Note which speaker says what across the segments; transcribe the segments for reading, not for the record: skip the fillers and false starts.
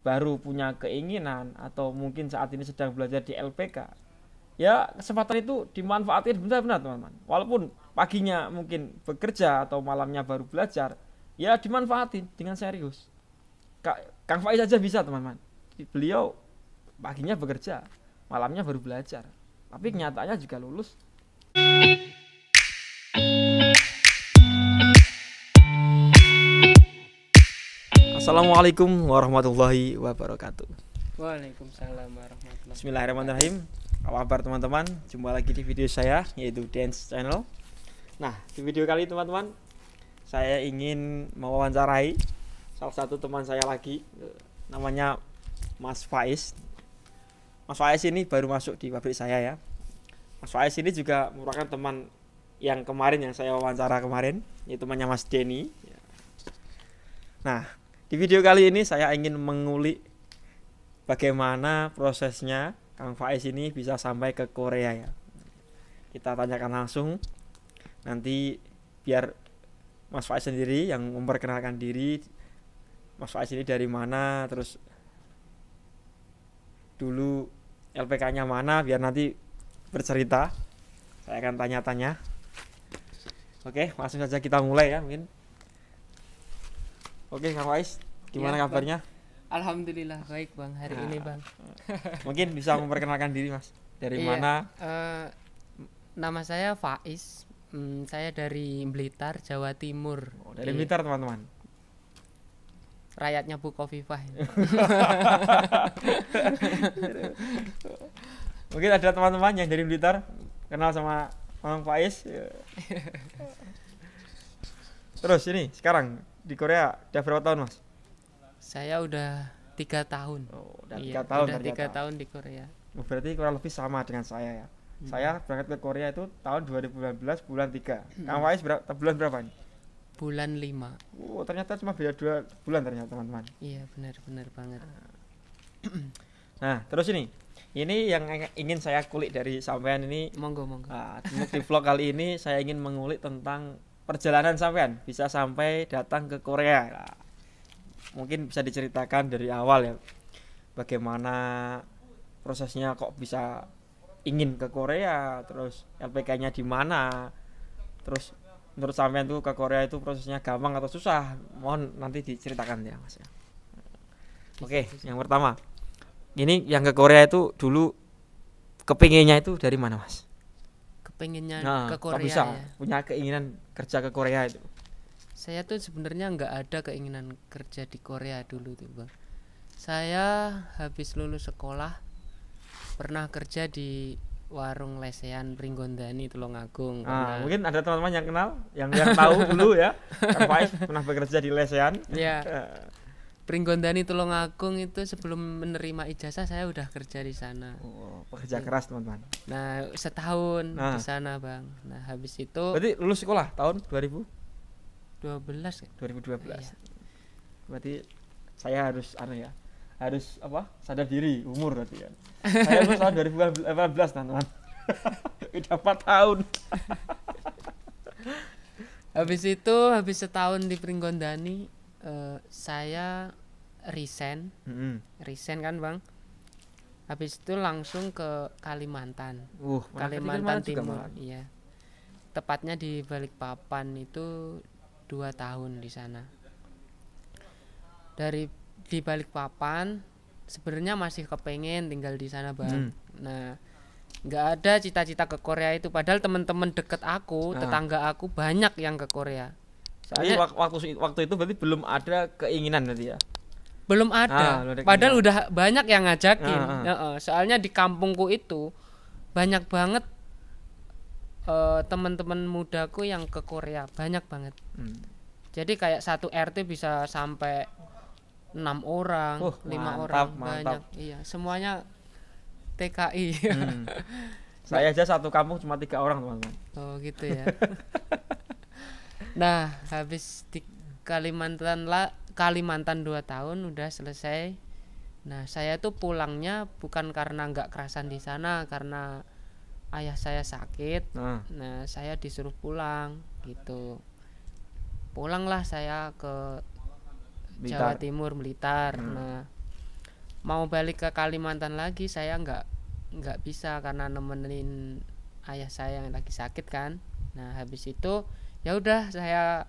Speaker 1: baru punya keinginan atau mungkin saat ini sedang belajar di LPK, ya kesempatan itu dimanfaatin benar-benar teman-teman. Walaupun paginya mungkin bekerja atau malamnya baru belajar, ya dimanfaatin dengan serius. Kang Faiz saja bisa teman-teman. Beliau paginya bekerja, malamnya baru belajar. Tapi kenyataannya juga lulus. Assalamualaikum warahmatullahi wabarakatuh.
Speaker 2: Waalaikumsalam warahmatullahi wabarakatuh.
Speaker 1: Bismillahirrahmanirrahim. Apa kabar teman-teman? Jumpa lagi di video saya, yaitu Dance Channel. Nah, di video kali ini teman-teman, saya ingin mewawancarai salah satu teman saya lagi, namanya Mas Faiz. Mas Faiz ini baru masuk di pabrik saya ya. Mas Faiz ini juga merupakan teman yang kemarin yang saya wawancara kemarin, yaitu temannya Mas Denny. Nah, di video kali ini saya ingin mengulik bagaimana prosesnya Kang Faiz ini bisa sampai ke Korea ya. Kita tanyakan langsung nanti, biar Mas Faiz sendiri yang memperkenalkan diri. Mas Faiz ini dari mana, terus dulu LPK-nya mana, biar nanti bercerita. Saya akan tanya-tanya. Oke, langsung saja kita mulai ya mungkin. Oke, Kang Faiz, gimana
Speaker 2: Ya,
Speaker 1: kabarnya?
Speaker 2: Alhamdulillah baik Bang hari ini Bang.
Speaker 1: Mungkin bisa memperkenalkan diri Mas. Dari
Speaker 2: Iya,
Speaker 1: mana?
Speaker 2: nama saya Faiz. Saya dari Blitar, Jawa Timur.
Speaker 1: Oh, dari
Speaker 2: Iya,
Speaker 1: Blitar teman-teman.
Speaker 2: rakyatnya Bukovifah.
Speaker 1: Mungkin ada teman-teman yang dari Blitar kenal sama Kang Faiz. Terus ini sekarang di Korea udah berapa tahun Mas?
Speaker 2: Saya udah 3 tahun.
Speaker 1: Oh, udah
Speaker 2: Iya,
Speaker 1: 3 tahun
Speaker 2: udah
Speaker 1: ternyata.
Speaker 2: 3 tahun di Korea.
Speaker 1: Oh, berarti kurang lebih sama dengan saya ya. Saya berangkat ke Korea itu tahun 2019 bulan 3. Kang Faiz bulan berapa nih?
Speaker 2: Bulan 5.
Speaker 1: Oh, ternyata cuma beda 2 bulan ternyata teman-teman.
Speaker 2: Iya, benar-benar banget.
Speaker 1: Nah, terus ini yang ingin saya kulik dari sampean ini.
Speaker 2: Monggo.
Speaker 1: Untuk di vlog kali ini saya ingin mengulik tentang perjalanan sampean bisa sampai datang ke Korea. Nah, mungkin bisa diceritakan dari awal ya, bagaimana prosesnya kok bisa ingin ke Korea, terus LPK-nya di mana, terus menurut sampean tuh ke Korea itu prosesnya gampang atau susah. Mohon nanti diceritakan ya Mas ya. Oke, yang pertama, ini yang ke Korea itu dulu kepinginnya itu dari mana Mas?
Speaker 2: Kepengennya ke
Speaker 1: Kok
Speaker 2: Korea
Speaker 1: bisa
Speaker 2: ya.
Speaker 1: punya keinginan kerja ke Korea itu?
Speaker 2: Saya tuh sebenarnya nggak ada keinginan kerja di Korea dulu tuh Bang. Saya habis lulus sekolah pernah kerja di warung lesehan Pringgondani Tulungagung.
Speaker 1: Mungkin ada teman-teman yang kenal, yang tahu dulu ya. Kang Faiz pernah bekerja di lesehan.
Speaker 2: Ya, Pringgondani Tulungagung itu sebelum menerima ijazah saya udah kerja di sana.
Speaker 1: Oh, pekerja keras teman-teman.
Speaker 2: Nah, setahun di sana Bang. Nah, habis itu
Speaker 1: Berarti lulus sekolah tahun 2012.
Speaker 2: 12 ya? Iya.
Speaker 1: Berarti saya harus harus sadar diri umur berarti kan. Saya lulus tahun 2018 teman-teman. Udah 4 tahun.
Speaker 2: Habis setahun di Pringgondani saya resign kan Bang. Habis itu langsung ke Kalimantan. Kalimantan Timur. Iya. Tepatnya di Balikpapan itu 2 tahun di sana. Di Balikpapan sebenarnya masih kepengen tinggal di sana Bang. Nah, nggak ada cita-cita ke Korea itu. Padahal teman-teman deket aku, tetangga aku banyak yang ke Korea.
Speaker 1: Soalnya waktu itu berarti belum ada keinginan berarti ya.
Speaker 2: Belum ada. Padahal udah banyak yang ngajakin. Soalnya di kampungku itu banyak banget teman-teman mudaku yang ke Korea, banyak banget. Jadi kayak satu RT bisa sampai 6 orang, 5 orang, banyak. Iya, semuanya TKI.
Speaker 1: Saya aja satu kampung cuma 3 orang teman-teman.
Speaker 2: Oh gitu ya. Nah, habis di Kalimantan 2 tahun udah selesai. Nah, saya tuh pulangnya bukan karena nggak kerasan di sana, karena ayah saya sakit. Nah, saya disuruh pulang gitu. Pulanglah saya ke Jawa Timur, Blitar. Nah, mau balik ke Kalimantan lagi saya nggak bisa karena nemenin ayah saya yang lagi sakit kan. Nah habis itu ya udah saya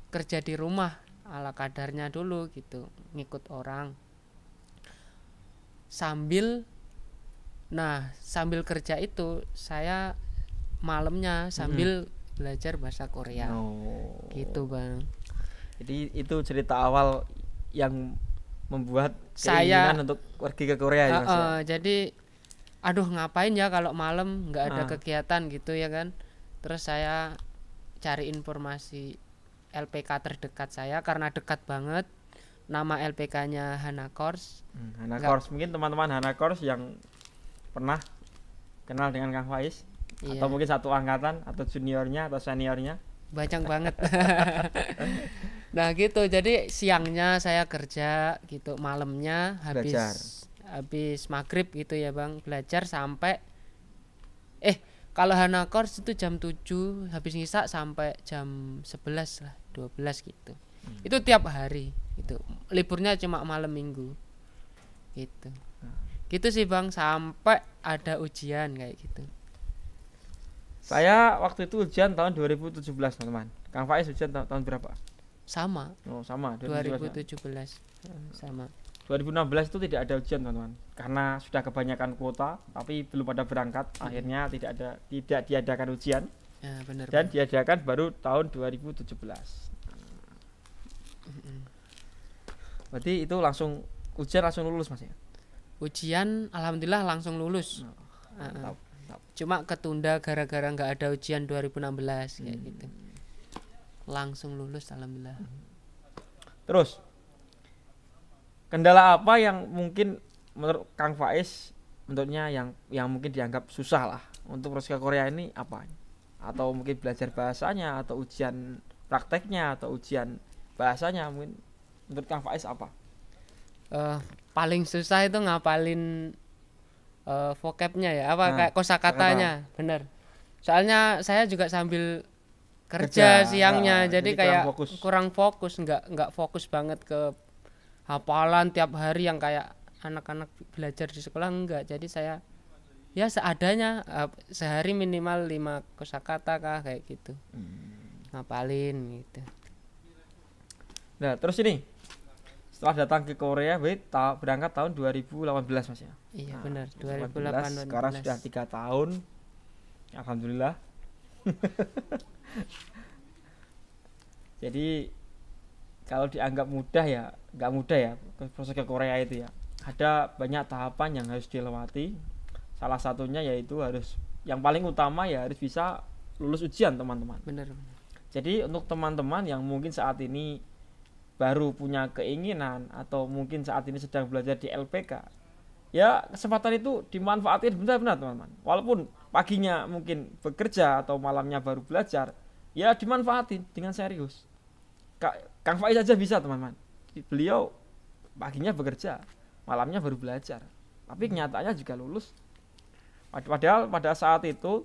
Speaker 2: kerja di rumah ala kadarnya dulu gitu, ngikut orang sambil kerja itu saya malamnya sambil belajar bahasa Korea. Gitu Bang.
Speaker 1: Jadi itu cerita awal yang membuat
Speaker 2: Saya
Speaker 1: keinginan untuk pergi ke Korea ya Mas ya?
Speaker 2: jadi aduh ngapain ya kalau malam nggak ada kegiatan gitu ya kan. Terus saya cari informasi LPK terdekat saya karena dekat banget. Nama LPK-nya Hana Course.
Speaker 1: Hana Course, mungkin teman-teman Hana Course yang pernah kenal dengan Kang Faiz, atau mungkin satu angkatan atau juniornya atau seniornya.
Speaker 2: Banyak banget. Nah gitu, jadi siangnya saya kerja gitu, malamnya habis maghrib gitu ya Bang, belajar sampai kalau Hana Course itu jam 7 habis ngisak sampai jam 11 lah, 12 gitu. Itu tiap hari gitu. Liburnya cuma malam minggu. Gitu. Gitu sih Bang, sampai ada ujian kayak gitu.
Speaker 1: Saya waktu itu ujian tahun 2017 teman-teman. Kang Faiz ujian tahun berapa?
Speaker 2: Sama.
Speaker 1: Oh sama,
Speaker 2: 2017. Sama.
Speaker 1: 2016 itu tidak ada ujian teman-teman, karena sudah kebanyakan kuota tapi belum pada berangkat. Akhirnya tidak diadakan ujian.
Speaker 2: Ya, benar,
Speaker 1: dan diadakan baru tahun 2017. Berarti itu langsung ujian langsung lulus Mas ya?
Speaker 2: Ujian alhamdulillah langsung lulus.
Speaker 1: Mantap.
Speaker 2: Cuma ketunda gara-gara nggak ada ujian 2016 kayak gitu. Langsung lulus alhamdulillah.
Speaker 1: Terus kendala apa yang mungkin menurut Kang Faiz menurutnya yang mungkin dianggap susah lah untuk proses ke Korea ini apa? Atau mungkin belajar bahasanya, atau ujian prakteknya, atau ujian bahasanya, mungkin menurut Kang Faiz apa?
Speaker 2: Paling susah itu ngapalin vocabnya ya, kayak kosakatanya, bener. Soalnya saya juga sambil kerja siangnya, jadi kayak kurang fokus, nggak fokus banget ke hafalan tiap hari yang kayak anak-anak belajar di sekolah, enggak. Jadi saya ya seadanya, sehari minimal 5 kosakata kah kayak gitu. Ngapalin gitu.
Speaker 1: Nah, terus ini setelah datang ke Korea berangkat tahun 2018 Mas ya?
Speaker 2: Iya benar, 2018.
Speaker 1: Sekarang sudah 3 tahun. Alhamdulillah. Jadi kalau dianggap mudah ya nggak mudah ya proses ke Korea itu ya. Ada banyak tahapan yang harus dilewati. Salah satunya yaitu yang paling utama ya harus bisa lulus ujian teman-teman.
Speaker 2: Benar.
Speaker 1: Jadi untuk teman-teman yang mungkin saat ini baru punya keinginan atau mungkin saat ini sedang belajar di LPK, ya kesempatan itu dimanfaatkan benar-benar teman-teman. Walaupun paginya mungkin bekerja atau malamnya baru belajar, ya dimanfaatin dengan serius. Kang Faiz aja bisa teman-teman. Beliau paginya bekerja, malamnya baru belajar, tapi kenyataannya juga lulus. Padahal pada saat itu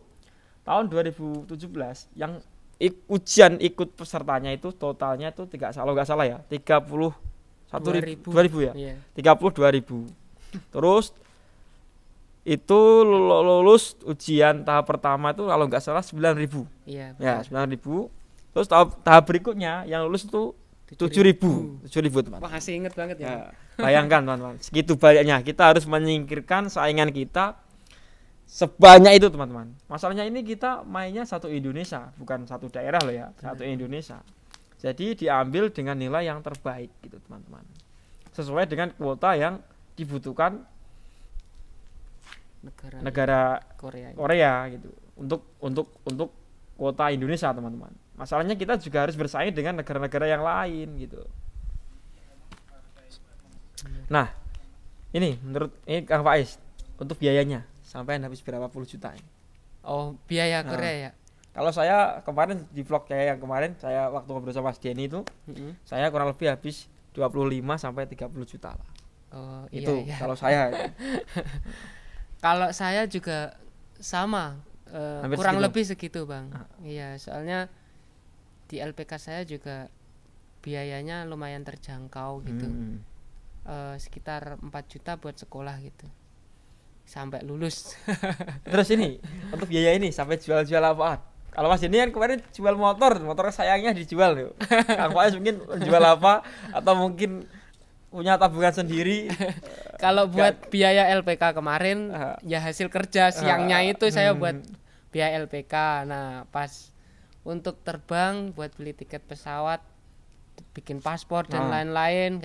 Speaker 1: tahun 2017 yang ujian ikut pesertanya itu totalnya itu kalau nggak salah ya 31.000 ya. Iya. 32.000. Terus itu lulus ujian tahap pertama itu kalau nggak salah 9.000.
Speaker 2: Iya.
Speaker 1: Ya 9.000. Terus tahap berikutnya yang lulus itu 7.000 teman.
Speaker 2: Wah, masih inget banget ya.
Speaker 1: Bayangkan teman-teman, segitu banyaknya kita harus menyingkirkan saingan kita sebanyak itu teman-teman. Masalahnya ini kita mainnya satu Indonesia, bukan satu daerah loh ya, satu Indonesia. Jadi diambil dengan nilai yang terbaik gitu teman-teman, sesuai dengan kuota yang dibutuhkan negara Korea gitu untuk kuota Indonesia teman-teman. Masalahnya kita juga harus bersaing dengan negara-negara yang lain gitu. Nah ini menurut Kang Faiz untuk biayanya sampai habis berapa puluh juta ini?
Speaker 2: Oh, biaya Korea ya?
Speaker 1: Kalau saya kemarin di vlog saya yang kemarin, saya waktu ngobrol sama Mas Denny itu, saya kurang lebih habis 25 sampai 30 juta lah.
Speaker 2: Oh,
Speaker 1: itu
Speaker 2: iya.
Speaker 1: Kalau saya
Speaker 2: kalau saya juga sama, kurang
Speaker 1: segitu.
Speaker 2: Lebih segitu Bang. Iya, soalnya di LPK saya juga biayanya lumayan terjangkau gitu. sekitar 4 juta buat sekolah gitu sampai lulus.
Speaker 1: Terus ini untuk biaya ini sampai jual-jual apaan? Kalau Mas ini kan kemarin jual motor sayangnya dijual tuh. Kang Faiz mungkin jual apa atau mungkin punya tabungan sendiri?
Speaker 2: Kalau buat biaya LPK kemarin ya hasil kerja siangnya itu saya buat biaya LPK. Nah, pas untuk terbang buat beli tiket pesawat, bikin paspor dan lain-lain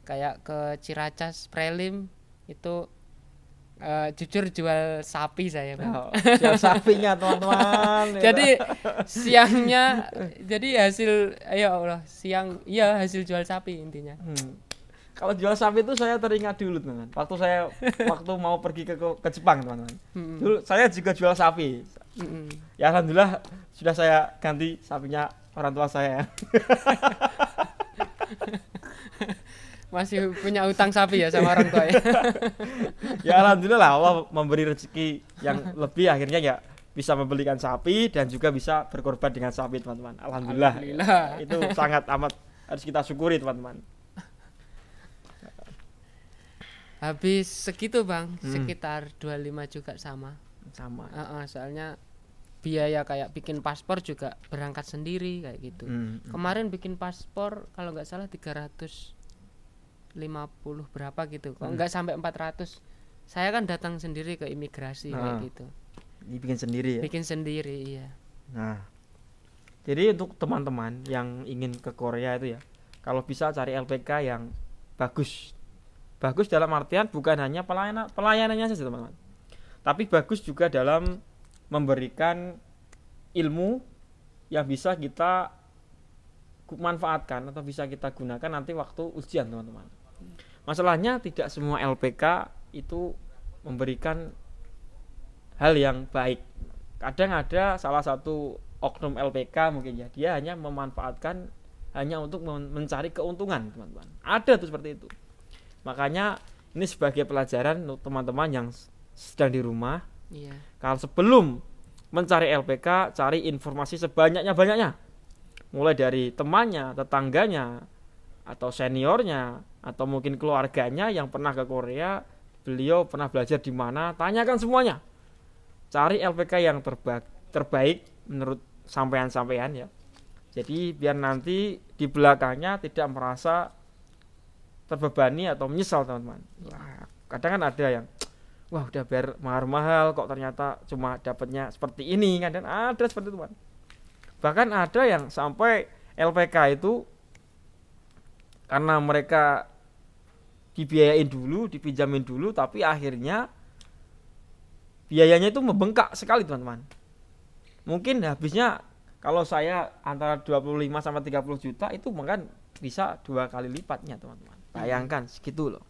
Speaker 2: kayak ke Ciracas prelim itu jujur jual sapi saya, Bang.
Speaker 1: Jual sapinya teman-teman.
Speaker 2: Jadi siangnya jadi hasil ya Allah siang iya hasil jual sapi intinya.
Speaker 1: Kalau jual sapi itu saya teringat dulu teman-teman. Waktu mau pergi ke Jepang teman-teman. Dulu saya juga jual sapi. Ya alhamdulillah sudah saya ganti sapinya orang tua saya.
Speaker 2: Masih punya utang sapi ya sama orang tua ya.
Speaker 1: Ya alhamdulillah lah Allah memberi rezeki yang lebih akhirnya ya bisa membelikan sapi dan juga bisa berkorban dengan sapi teman-teman. Alhamdulillah. Itu sangat amat harus kita syukuri teman-teman.
Speaker 2: Habis segitu Bang, sekitar 25 juga sama. Soalnya biaya kayak bikin paspor juga berangkat sendiri kayak gitu. Kemarin bikin paspor kalau nggak salah 350 berapa gitu. Kok nggak sampai 400. Saya kan datang sendiri ke imigrasi kayak gitu.
Speaker 1: Ini bikin sendiri ya?
Speaker 2: Bikin sendiri, iya.
Speaker 1: Nah, jadi untuk teman-teman yang ingin ke Korea itu ya, kalau bisa cari LPK yang bagus. Bagus dalam artian bukan hanya pelayanannya saja teman-teman, tapi bagus juga dalam memberikan ilmu yang bisa kita manfaatkan atau bisa kita gunakan nanti waktu ujian teman-teman. Masalahnya tidak semua LPK itu memberikan hal yang baik. Kadang ada salah satu oknum LPK mungkin ya, dia hanya memanfaatkan hanya untuk mencari keuntungan teman-teman. Ada tuh seperti itu. Makanya ini sebagai pelajaran untuk teman-teman yang sedang di rumah.
Speaker 2: Iya.
Speaker 1: Kalau sebelum mencari LPK, cari informasi sebanyak-banyaknya. Mulai dari temannya, tetangganya, atau seniornya, atau mungkin keluarganya yang pernah ke Korea, beliau pernah belajar di mana, tanyakan semuanya. Cari LPK yang terbaik menurut sampean-sampean ya. Jadi biar nanti di belakangnya tidak merasa terbebani atau menyesal teman-teman. Kadang kan ada yang wah udah bayar mahal-mahal kok ternyata cuma dapatnya seperti ini kan, dan ada seperti itu teman. Bahkan ada yang sampai LPK itu karena mereka dibiayain dulu, dipinjamin dulu, tapi akhirnya biayanya itu membengkak sekali teman-teman. Mungkin habisnya kalau saya antara 25 sampai 30 juta itu mungkin bisa 2 kali lipatnya teman-teman. Bayangkan segitu loh.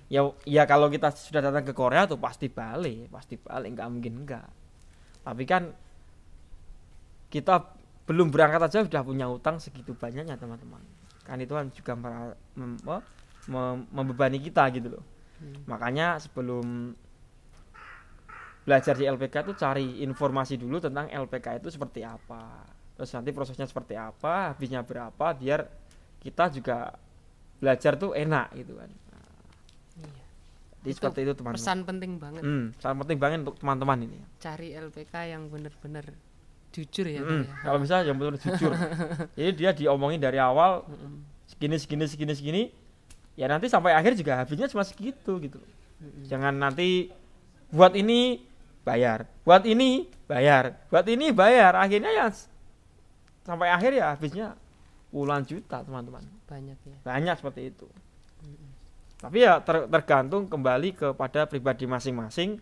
Speaker 1: Ya kalau kita sudah datang ke Korea tuh pasti balik, nggak mungkin enggak. Tapi kan kita belum berangkat aja sudah punya utang segitu banyaknya teman-teman. Kan itu kan juga membebani kita gitu loh. Makanya sebelum belajar di LPK itu cari informasi dulu tentang LPK itu seperti apa. Terus nanti prosesnya seperti apa, habisnya berapa, biar kita juga belajar tuh enak gitu kan.
Speaker 2: Iya.
Speaker 1: Jadi itu seperti itu teman-teman.
Speaker 2: Pesan penting banget.
Speaker 1: Pesan penting banget untuk teman-teman ini.
Speaker 2: Cari LPK yang benar-benar jujur ya.
Speaker 1: Kalau misalnya yang benar jujur. Jadi dia diomongin dari awal segini. Ya nanti sampai akhir juga habisnya cuma segitu gitu. Jangan nanti buat ini bayar, buat ini bayar, akhirnya ya sampai akhir ya habisnya puluhan juta teman-teman.
Speaker 2: Banyak ya.
Speaker 1: Banyak seperti itu. Tapi ya tergantung kembali kepada pribadi masing-masing,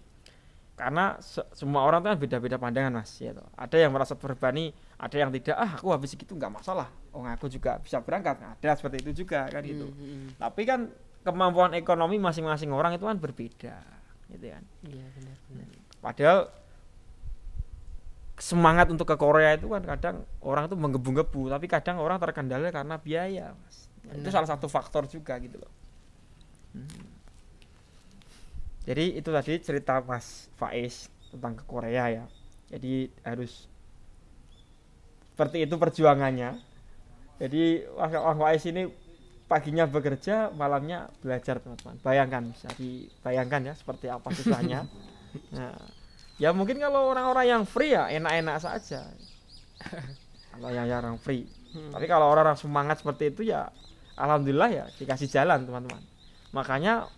Speaker 1: karena semua orang kan beda-beda pandangan mas ya toh. Ada yang merasa terbebani, ada yang tidak, aku habis segitu nggak masalah, aku juga bisa berangkat, ada seperti itu juga kan gitu. Tapi kan kemampuan ekonomi masing-masing orang itu kan berbeda gitu kan.
Speaker 2: Iya benar.
Speaker 1: Padahal semangat untuk ke Korea itu kan kadang orang itu menggebu-gebu, tapi kadang orang terkendala karena biaya mas. Itu salah satu faktor juga gitu loh. Jadi itu tadi cerita Mas Faiz tentang ke Korea ya. Jadi harus seperti itu perjuangannya. Jadi Mas Faiz ini paginya bekerja, malamnya belajar teman-teman. Bayangkan, bisa dibayangkan ya seperti apa susahnya. Nah, ya mungkin kalau orang-orang yang free ya enak-enak saja. Kalau yang jarang free. Tapi kalau orang-orang semangat seperti itu ya alhamdulillah ya dikasih jalan teman-teman. Makanya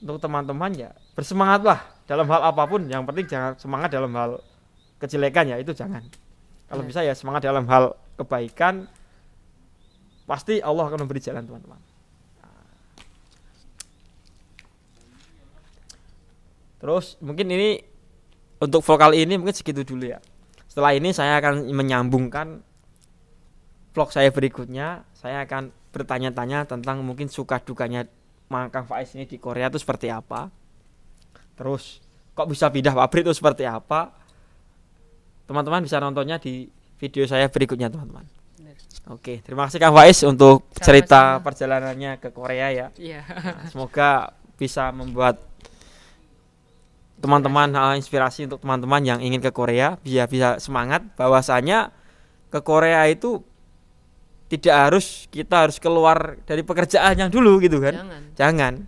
Speaker 1: untuk teman-teman ya bersemangatlah dalam hal apapun. Yang penting jangan semangat dalam hal kejelekan ya, itu jangan. Kalau bisa ya semangat dalam hal kebaikan. Pasti Allah akan memberi jalan teman-teman. Terus mungkin ini untuk vlog kali ini mungkin segitu dulu ya. Setelah ini saya akan menyambungkan vlog saya berikutnya. Saya akan bertanya-tanya tentang mungkin suka dukanya Kang Faiz ini di Korea itu seperti apa. Terus kok bisa pindah pabrik itu seperti apa. Teman-teman bisa nontonnya di video saya berikutnya teman-teman. Oke, terima kasih Kang Faiz untuk cerita perjalanannya ke Korea ya.
Speaker 2: Iya.
Speaker 1: Nah, semoga bisa membuat teman-teman inspirasi untuk teman-teman yang ingin ke Korea, bisa semangat bahwasanya ke Korea itu tidak harus kita harus keluar dari pekerjaan yang dulu gitu kan. Jangan.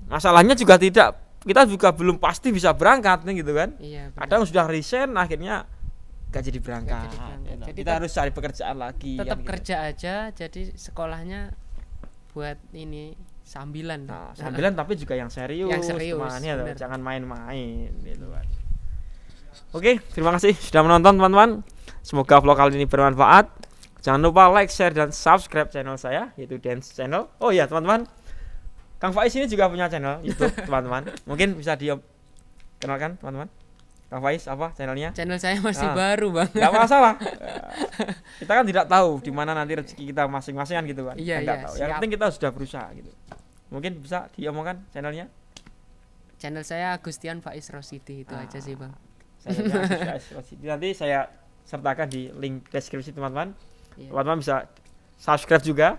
Speaker 1: Masalahnya juga kita juga belum pasti bisa berangkat nih gitu kan.
Speaker 2: Iya,
Speaker 1: kadang sudah resign akhirnya gak jadi berangkat.
Speaker 2: Jadi
Speaker 1: kita harus cari pekerjaan lagi.
Speaker 2: Tetap
Speaker 1: kan,
Speaker 2: kerja gitu aja, jadi sekolahnya buat ini sambilan.
Speaker 1: Nah, sambilan tapi juga yang serius.
Speaker 2: Yang serius.
Speaker 1: Ya, jangan main-main gitu kan. Oke, terima kasih sudah menonton teman-teman. Semoga vlog kali ini bermanfaat. Jangan lupa like, share dan subscribe channel saya yaitu Dance Channel. Oh iya teman-teman, Kang Faiz ini juga punya channel YouTube teman-teman. Mungkin bisa dikenalkan teman-teman. Kang Faiz apa channelnya?
Speaker 2: Channel saya masih baru bang.
Speaker 1: Gak masalah. Kita kan tidak tahu di mana nanti rezeki kita masing-masing kan gitu kan.
Speaker 2: Iya,
Speaker 1: Kita tahu. Yang
Speaker 2: siap.
Speaker 1: penting kita sudah berusaha gitu. Mungkin bisa diomongkan channelnya?
Speaker 2: Channel saya Agustian Faiz Rosidi itu aja sih bang.
Speaker 1: Nanti saya sertakan di link deskripsi teman-teman.
Speaker 2: Iya.
Speaker 1: Teman-teman bisa subscribe juga.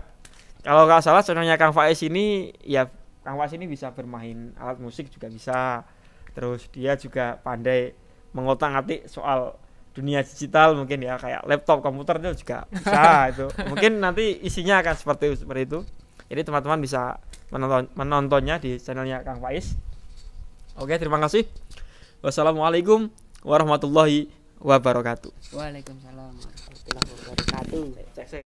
Speaker 1: Kalau nggak salah channelnya Kang Faiz ini ya Kang Faiz ini bisa bermain alat musik juga bisa. Terus dia juga pandai mengotak-atik soal dunia digital mungkin ya kayak laptop, komputer itu juga bisa itu. Mungkin nanti isinya akan seperti itu. Jadi teman-teman bisa menontonnya di channelnya Kang Faiz. Oke, terima kasih. Wassalamualaikum warahmatullahi wabarakatuh.
Speaker 2: Waalaikumsalam warahmatullahi wabarakatuh.